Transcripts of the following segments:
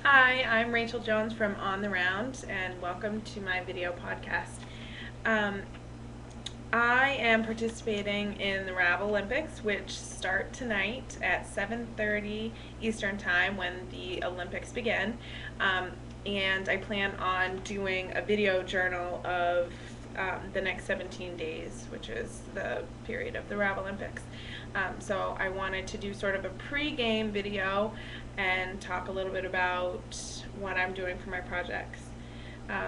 Hi, I'm Rachel Jones from On the Round, and welcome to my video podcast. Um, I am participating in the Ravelympics, which start tonight at 7:30 Eastern Time when the Olympics begin. And I plan on doing a video journal of the next 17 days, which is the period of the Ravelympics. So I wanted to do sort of a pre-game video and talk a little bit about what I'm doing for my projects.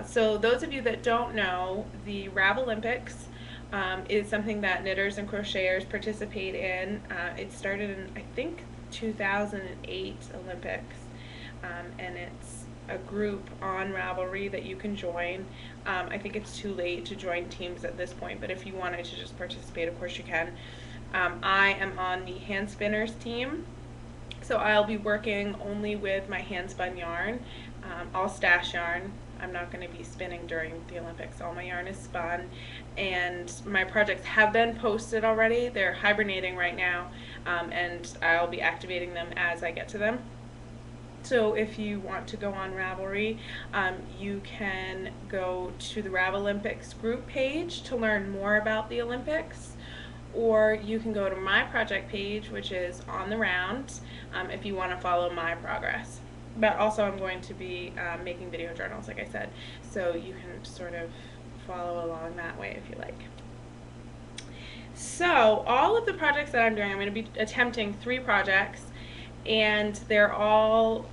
So those of you that don't know, the Ravelympics is something that knitters and crocheters participate in. It started in, I think, 2008 Olympics, and it's a group on Ravelry that you can join. I think it's too late to join teams at this point, but if you wanted to just participate, of course you can. I am on the hand spinners team, so I'll be working only with my hand spun yarn. All stash yarn. I'm not going to be spinning during the Olympics. All my yarn is spun, and my projects have been posted already. They're hibernating right now, and I'll be activating them as I get to them. So if you want to go on Ravelry, you can go to the Ravelympics group page to learn more about the Olympics, or you can go to my project page, which is On the Round, if you want to follow my progress. But also I'm going to be making video journals, like I said, so you can sort of follow along that way if you like. So all of the projects that I'm doing, I'm going to be attempting 3 projects, and they're all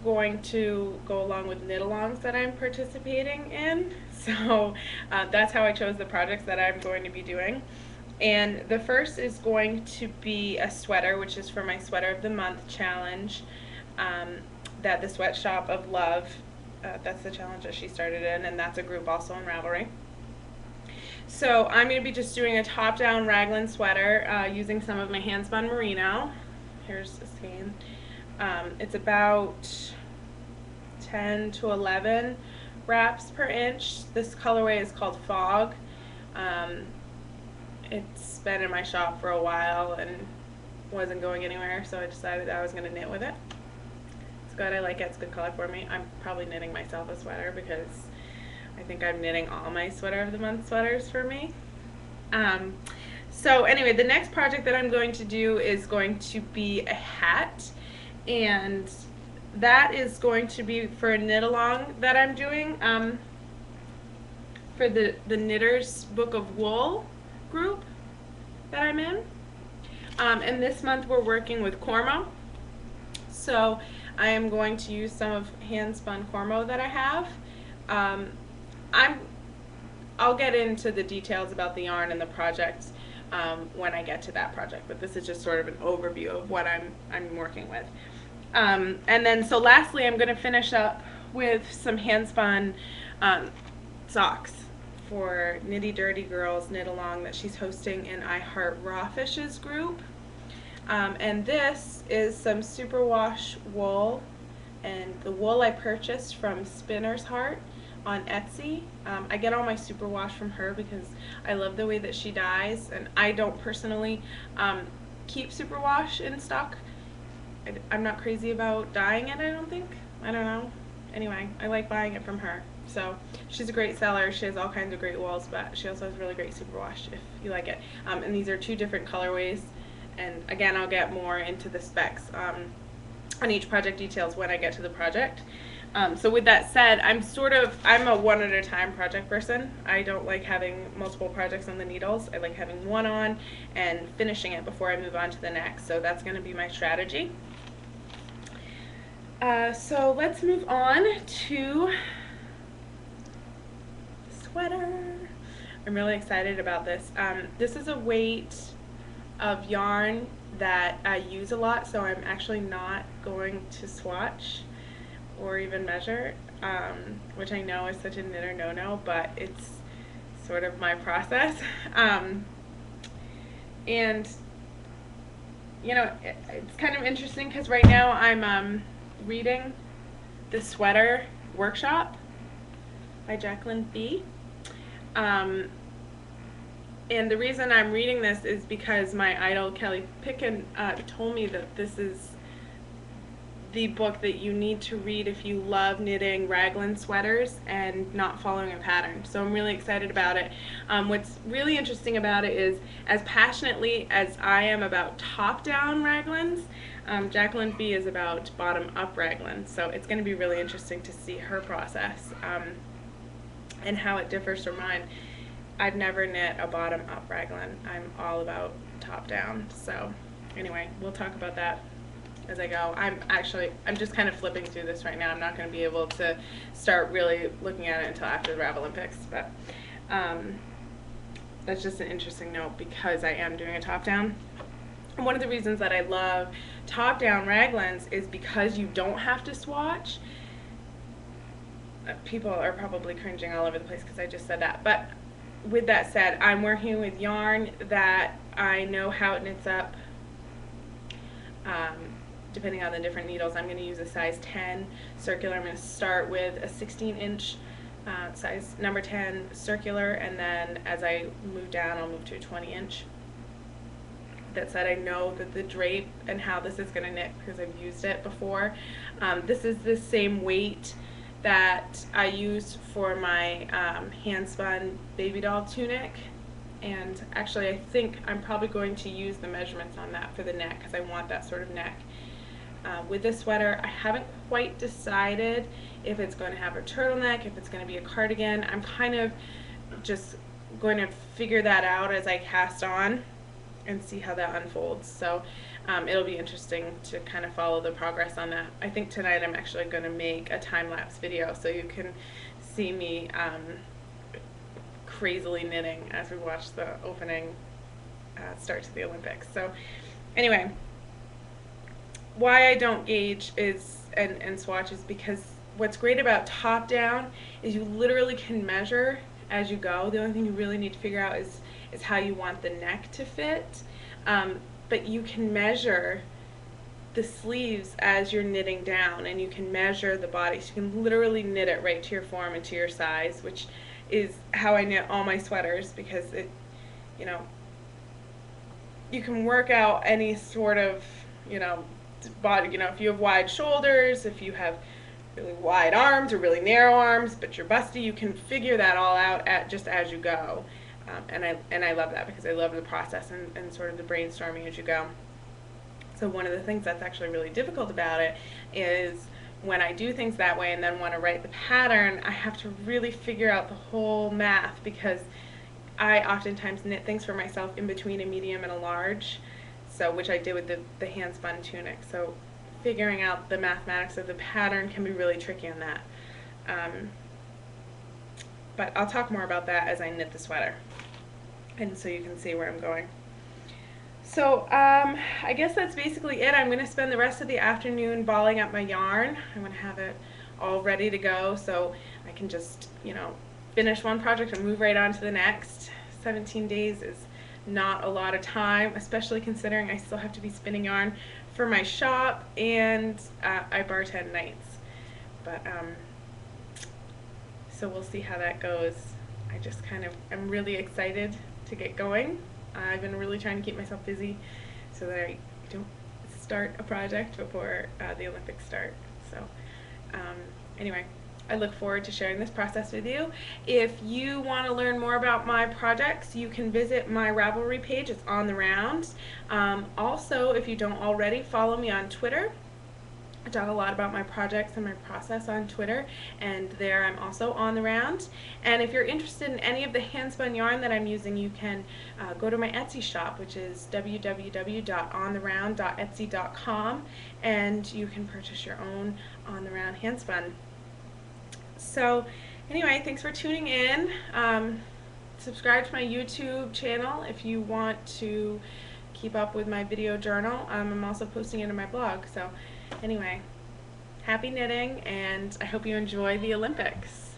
going to go along with knit-alongs that I'm participating in. So that's how I chose the projects that I'm going to be doing. And the first is going to be a sweater, which is for my Sweater of the Month challenge that the Sweatshop of Love, that's the challenge that she started in, and that's a group also in Ravelry. So I'm going to be just doing a top-down raglan sweater using some of my hand-spun merino. Here's the skein. It's about 10 to 11 wraps per inch. This colorway is called Fog. It's been in my shop for a while and wasn't going anywhere, so I decided I was going to knit with it. It's good. I like it. It's a good color for me. I'm probably knitting myself a sweater because I think I'm knitting all my Sweater of the Month sweaters for me. So anyway, the next project that I'm going to do is going to be a hat, and that is going to be for a knit-along that I'm doing for the Knitters Book of Wool group that I'm in. And this month we're working with Cormo. So I am going to use some of hand-spun Cormo that I have. I'll get into the details about the yarn and the project when I get to that project, but this is just sort of an overview of what I'm working with. And then so lastly, I'm going to finish up with some hand-spun socks for Nitty Dirty Girls Knit Along that she's hosting in I Heart Rawfish's group. And this is some superwash wool, and the wool I purchased from Spinner's Heart on Etsy. I get all my superwash from her because I love the way that she dyes, and I don't personally keep superwash in stock. I'm not crazy about dyeing it, I don't think. I don't know. Anyway, I like buying it from her. So she's a great seller. She has all kinds of great wools, but she also has really great superwash if you like it. And these are 2 different colorways. And again, I'll get more into the specs on each project details when I get to the project. So with that said, I'm a one at a time project person. I don't like having multiple projects on the needles. I like having one on and finishing it before I move on to the next. So that's going to be my strategy. So let's move on to sweater. I'm really excited about this. This is a weight of yarn that I use a lot, so I'm actually not going to swatch or even measure, which I know is such a knitter no-no, but it's sort of my process. And you know, it's kind of interesting because right now I'm reading The Sweater Workshop by Jacqueline B. And the reason I'm reading this is because my idol Kelly Picken told me that this is the book that you need to read if you love knitting raglan sweaters and not following a pattern. So I'm really excited about it. What's really interesting about it is, as passionately as I am about top-down raglans, Jacqueline B is about bottom-up raglans. So it's going to be really interesting to see her process and how it differs from mine. I've never knit a bottom-up raglan. I'm all about top-down. So anyway, we'll talk about that as I go. I'm just kind of flipping through this right now. I'm not going to be able to start really looking at it until after the Ravelympics, but that's just an interesting note because I am doing a top-down. And one of the reasons that I love top-down raglans is because you don't have to swatch. People are probably cringing all over the place because I just said that, but with that said, I'm working with yarn that I know how it knits up. Depending on the different needles, I'm going to use a size 10 circular. I'm going to start with a 16-inch size number 10 circular, and then as I move down, I'll move to a 20-inch. That said, I know that the drape and how this is going to knit because I've used it before. This is the same weight that I use for my hand-spun baby doll tunic, and actually I think I'm probably going to use the measurements on that for the neck because I want that sort of neck. With this sweater, I haven't quite decided if it's going to have a turtleneck, if it's going to be a cardigan. I'm kind of just going to figure that out as I cast on and see how that unfolds. So it'll be interesting to kind of follow the progress on that. I think tonight I'm actually going to make a time-lapse video so you can see me crazily knitting as we watch the opening start to the Olympics. So anyway, why I don't gauge and swatch is because what's great about top down is you literally can measure as you go. The only thing you really need to figure out is how you want the neck to fit, but you can measure the sleeves as you're knitting down, and you can measure the body, so you can literally knit it right to your form and to your size, which is how I knit all my sweaters, because it, you know, you can work out any sort of, you know, body, you know, if you have wide shoulders, if you have really wide arms or really narrow arms, but you're busty, you can figure that all out just as you go. And I love that because I love the process and sort of the brainstorming as you go. So one of the things that's actually really difficult about it is when I do things that way and then want to write the pattern, I have to really figure out the whole math, because I oftentimes knit things for myself in between a medium and a large, so which I did with the hand spun tunic. So figuring out the mathematics of the pattern can be really tricky on that. But I'll talk more about that as I knit the sweater, and so you can see where I'm going. So I guess that's basically it. I'm going to spend the rest of the afternoon balling up my yarn. I'm going to have it all ready to go so I can just, you know, finish one project and move right on to the next. 17 days is not a lot of time, especially considering I still have to be spinning yarn for my shop, and I bartend nights. But so we'll see how that goes. I just kind of am really excited to get going. I've been really trying to keep myself busy so that I don't start a project before the Olympics start. So anyway, I look forward to sharing this process with you. If you want to learn more about my projects, you can visit my Ravelry page. It's on the rounds. Also, if you don't already, follow me on Twitter. I talk a lot about my projects and my process on Twitter, and there I'm also on the round. And if you're interested in any of the hand-spun yarn that I'm using, you can go to my Etsy shop, which is www.ontheround.etsy.com, and you can purchase your own on the round hand-spun. So anyway, thanks for tuning in. Subscribe to my YouTube channel if you want to keep up with my video journal. I'm also posting it in my blog. So anyway, happy knitting, and I hope you enjoy the Olympics.